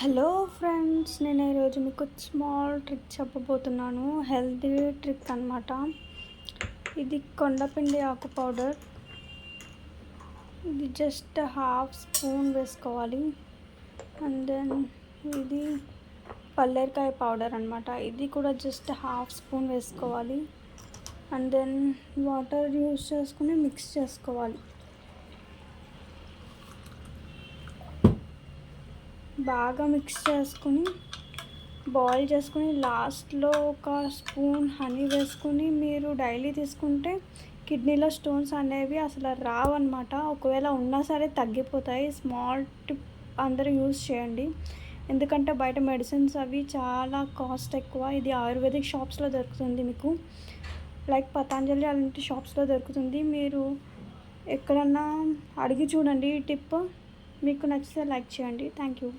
Hello friends, నేను ఈరోజు మీకు స్మాల్ ట్రిక్ చెప్పబోతున్నాను. హెల్తీ ట్రిక్ అనమాట. ఇది కొండపిండి ఆకు పౌడర్. ఇది జస్ట్ హాఫ్ స్పూన్ వేసుకోవాలి. అండ్ దెన్ ఇది పల్లేరుకాయ పౌడర్ అనమాట. ఇది కూడా జస్ట్ హాఫ్ స్పూన్ వేసుకోవాలి. అండ్ దెన్ వాటర్ యూస్ చేసుకుని మిక్స్ చేసుకోవాలి. బాగా మిక్స్ చేసుకుని బాయిల్ చేసుకుని లాస్ట్లో ఒక స్పూన్ హనీ వేసుకుని మీరు డైలీ తీసుకుంటే కిడ్నీలో స్టోన్స్ అనేవి అసలు రావన్నమాట. ఒకవేళ ఉన్నా సరే తగ్గిపోతాయి. స్మాల్ టిప్ అందరూ యూజ్ చేయండి. ఎందుకంటే బయట మెడిసిన్స్ అవి చాలా కాస్ట్ ఎక్కువ. ఇది ఆయుర్వేదిక్ షాప్స్లో దొరుకుతుంది మీకు, లైక్ పతాంజలి అలాంటి షాప్స్లో దొరుకుతుంది. మీరు ఎక్కడన్నా అడిగి చూడండి ఈ టిప్. మీకు నచ్చితే లైక్ చేయండి. Thank you.